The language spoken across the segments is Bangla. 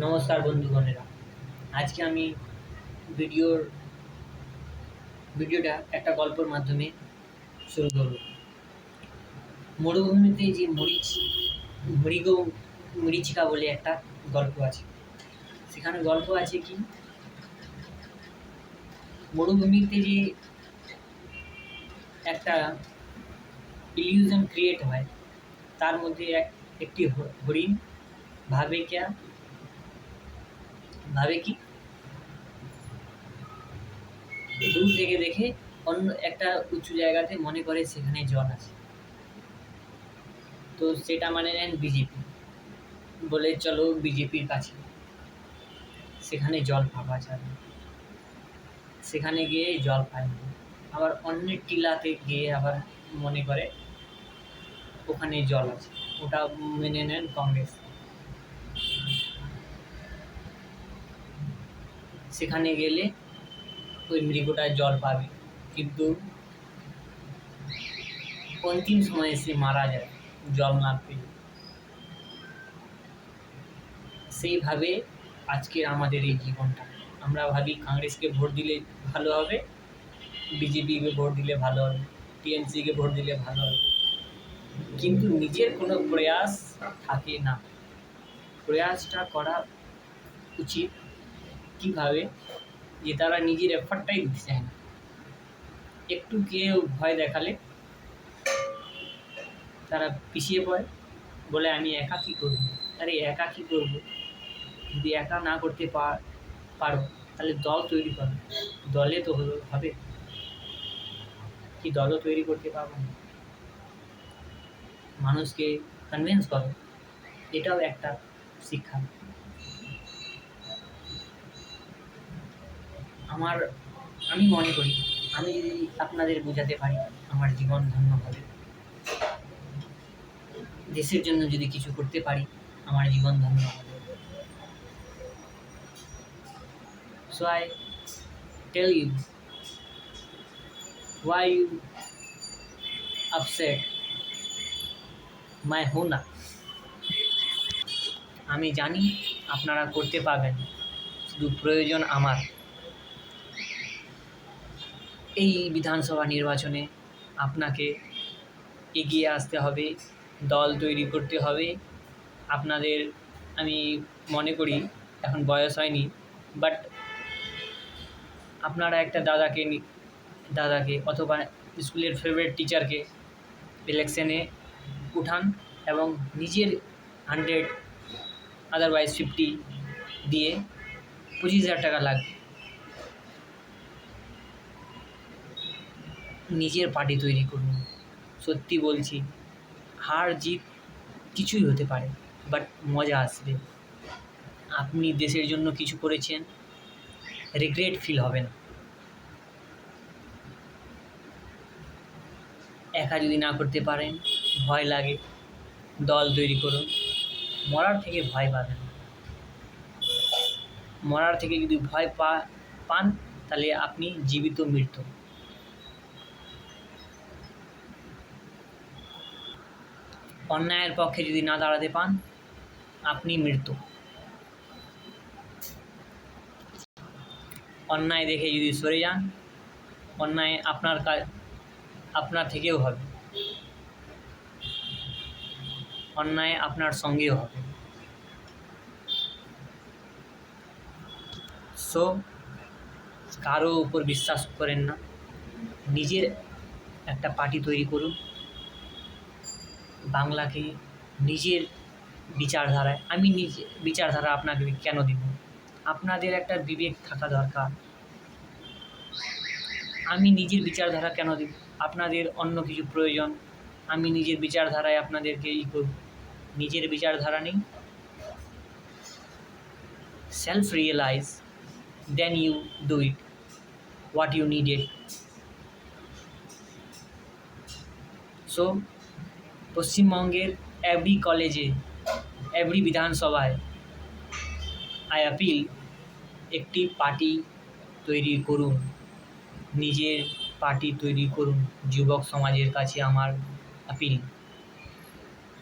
নমস্কার বন্ধুগণেরা। আজকে আমি ভিডিওর ভিডিওটা একটা গল্পের মাধ্যমে শুরু করব। মরুভূমিতে যে মৃগ মরীচিকা বলে একটা গল্প আছে। সেখানে গল্প আছে কি, মরুভূমিতে যে একটা ইলিউশন ক্রিয়েট হয়, তার মধ্যে একটি হরিণ ভাবে কি দূর থেকে দেখে অন্য একটা উঁচু জায়গাতে মনে করে সেখানে জল আছে। তো সেটা মানে নেন বিজেপি, বলে চলো বিজেপির কাছে, সেখানে জল পাওয়া যাবে। সেখানে গিয়ে জল পায় না। আবার অন্যের টিলাতে গিয়ে আবার মনে করে ওখানে জল আছে, ওটা মেনে নেন কংগ্রেস। সেখানে গেলে ওই মৃগটা জল পাবে, কিন্তু অন্তিম সময়ে সে মারা যায় জল না পেয়ে। সেইভাবে আজকের আমাদের এই জীবনটা, আমরা ভাবি কংগ্রেসকে ভোট দিলে ভালো হবে, বিজেপিকে ভোট দিলে ভালো হবে, টিএমসিকে ভোট দিলে ভালো হবে, কিন্তু নিজের কোনো প্রয়াস থাকে না। প্রয়াসটা করা উচিত কীভাবে, যে তারা নিজের এফর্টটাই দিতে চায় না। একটু কেউ ভয় দেখালে তারা পিছিয়ে পড়ে, বলে আমি একা কী করবো। আরে একা কী করবো, যদি একা না করতে পারো তাহলে দল তৈরি করো, দলে তো হবে। কি দলও তৈরি করতে পারবো না, মানুষকে কনভিন্স করো, এটাও একটা শিক্ষা। আমি মনে করি আমি যদি আপনাদের বোঝাতে পারি, আমার জীবন ধন্য হবে। দেশের জন্য যদি কিছু করতে পারি, আমার জীবন ধন্য হবে। So I tell you, why you upset my Hona? আমি জানি আপনারা করতে পারবেন, শুধু প্রয়োজন আমার এই বিধানসভা নির্বাচনে আপনাকে এগিয়ে আসতে হবে, দল তৈরি করতে হবে। আপনাদের আমি মনে করি এখন বয়স হয়নি, বাট আপনারা একটা দাদাকে অথবা স্কুলের ফেভারিট টিচারকে ইলেকশনে উঠান এবং নিজের 100 আদারওয়াইজ 50 দিয়ে 25,000 টাকা লাগবে, নিজের পার্টি তৈরি করুন। সত্যি বলছি, হার জিত কিছুই হতে পারে, বাট মজা আসবে। আপনি দেশের জন্য কিছু করেছেন, রিগ্রেট ফিল হবে না। একা যদি না করতে পারেন, ভয় লাগে, দল তৈরি করুন। মরার থেকে ভয় পাবেন, মরার থেকে যদি ভয় পান তাহলে আপনি জীবিত মৃত্যু। অন্যায়ের পক্ষে যদি না দাঁড়াতে পান, আপনি মৃত্যু। অন্যায় দেখে যদি সরে যান, অন্যায় আপনার থেকেও হবে, অন্যায় আপনার সঙ্গেও হবে। সো কারো উপর বিশ্বাস করেন না, নিজের একটা পার্টি তৈরি করুন, বাংলাকে নিজের বিচারধারায়। আমি নিজে বিচারধারা আপনাকে কেন দিব, আপনাদের একটা বিবেক থাকা দরকার। আমি নিজের বিচারধারা কেন দিব, আপনাদের অন্য কিছু প্রয়োজন, আমি নিজের বিচারধারায় আপনাদেরকে করব। নিজের বিচারধারা নেই, self realise, then you do it what you needed. So পশ্চিমবঙ্গের এভরি কলেজে, এভরি বিধানসভায় আই অ্যাপিল, একটি পার্টি তৈরি করুন, নিজের পার্টি তৈরি করুন। যুবক সমাজের কাছে আমার আপিল,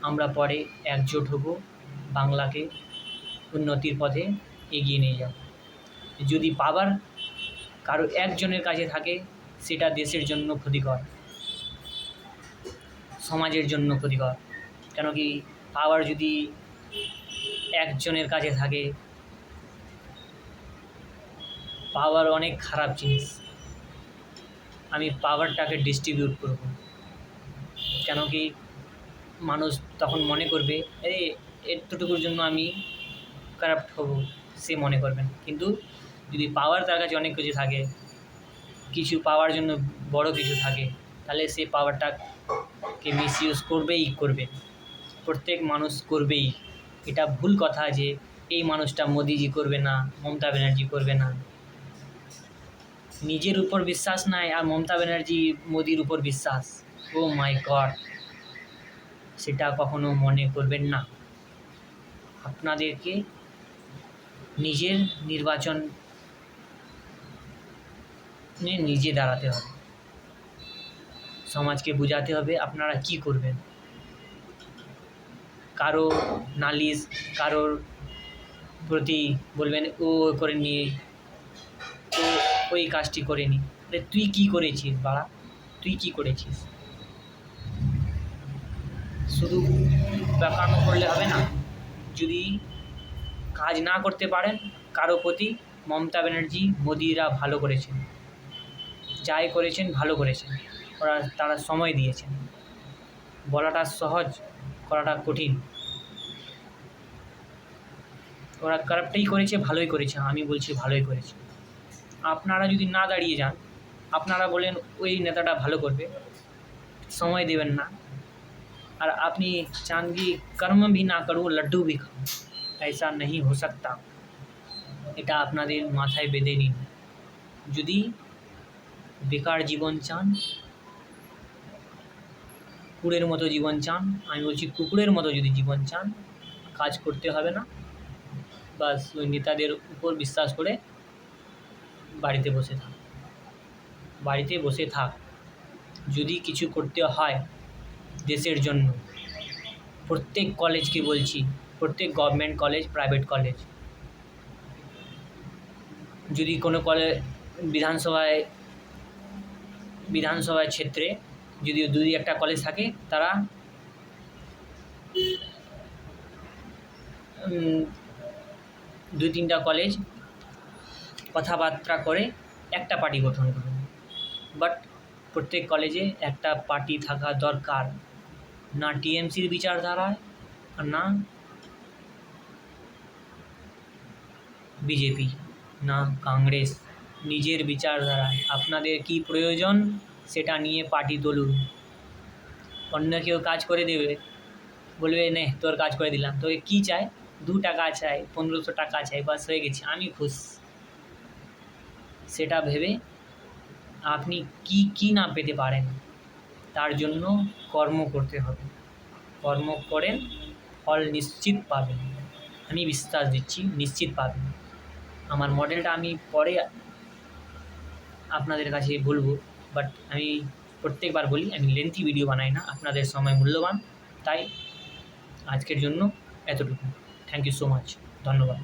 আমরা পরে একজোট হব, বাংলাকে উন্নতির পথে এগিয়ে নিয়ে যাব। যদি পাওয়ার কারো একজনের কাছে থাকে, সেটা দেশের জন্য ক্ষতিকর, সমাজের জন্য ক্ষতিকর। কেন কি পাওয়ার যদি একজনের কাছে থাকে, পাওয়ার অনেক খারাপ জিনিস। আমি পাওয়ারটাকে ডিস্ট্রিবিউট করব, কেন কি মানুষ তখন মনে করবে আরে এতটুকুর জন্য আমি কারাপ্ট হব, সে মনে করবেন। কিন্তু যদি পাওয়ার তার কাছে অনেক কিছু থাকে, কিছু পাওয়ার জন্য বড় কিছু থাকে, তাহলে সে পাওয়ারটাকে মিসইউজ করবে, প্রত্যেক মানুষ করবেই। এটা ভুল কথা যে এই মানুষটা মোদিজি করবে না, মমতা ব্যানার্জি করবে না। নিজের উপর বিশ্বাস নাই আর মমতা ব্যানার্জি মোদির উপর বিশ্বাস, ও মাই গড, সেটা কখনো মনে করবেন না। আপনাদেরকে নিজের নির্বাচনে নিজে দাঁড়াতে হবে, সমাজকে বোঝাতে হবে আপনারা কি করবেন। কারো নালিশ, কারোর প্রতি বলবেন ও করেনি, ও ওই কাজটি করেনি। তুই কি করেছিস বাড়া, তুই কি করেছিস? শুধু ব্যাপার করলে হবে না। যদি কাজ না করতে পারেন কারো প্রতি, মমতা ব্যানার্জি মোদিরা ভালো করেছেন, যাই করেছেন ভালো করেছেন, তারা সময় দিয়েছেন। বলাটা সহজ, করাটা কঠিন। ওরা খারাপটাই করেছে, ভালোই করেছে, আমি বলছি ভালোই করেছে। আপনারা যদি না দাঁড়িয়ে যান, আপনারা বলেন ওই নেতাটা ভালো করবে, সময় দেবেন না, আর আপনি চান কি কর্ম ভি না করো লাড্ডু ভি খাও, ऐसा नहीं हो सकता। এটা আপনাদের মাথায় বেঁধে নিন। যদি বেকার জীবন চান, কুকুরের মতো জীবন চান, আমি বলছি কুকুরের মতো যদি জীবন চান, কাজ করতে হবে না, বাস ওই নেতাদের উপর বিশ্বাস করে বাড়িতে বসে থাক। যদি কিছু করতে হয় দেশের জন্য, প্রত্যেক কলেজকে বলছি, প্রত্যেক গভর্নমেন্ট কলেজ, প্রাইভেট কলেজ, যদি কোনো বিধানসভায় ক্ষেত্রে যদি 2-1টা কলেজ থাকে, তারা 2-3টা কলেজ কথাবার্তা করে একটা পার্টি গঠন করুন। বাট প্রত্যেক কলেজে একটা পার্টি থাকা দরকার, না টিএমসির বিচারধারায় আর না বিজেপি, না কংগ্রেস। নিজের বিচারধারায় আপনাদের কি প্রয়োজন সেটা নিয়ে পার্টি তুলুন। অন্য কেউ কাজ করে দেবে, বলবে নে তোর কাজ করে দিলাম, তোকে কী চাই, 2 টাকা চাই, 1500 টাকা চাই, বাস হয়ে গেছে, আমি খুশ। সেটা ভেবে আপনি কি না পেতে পারেন, তার জন্য কর্ম করতে হবে। কর্ম করেন, ফল নিশ্চিত পাবেন, আমি বিশ্বাস দিচ্ছি নিশ্চিত পাবেন। আমার মডেলটা আমি পরে আপনাদের কাছে বলবো, বাট আমি প্রত্যেকবার বলি আমি লেন্থি ভিডিও বানাই না, আপনাদের সময় মূল্যবান, তাই আজকের জন্য এতটুকু। থ্যাংক ইউ সো মাচ, ধন্যবাদ।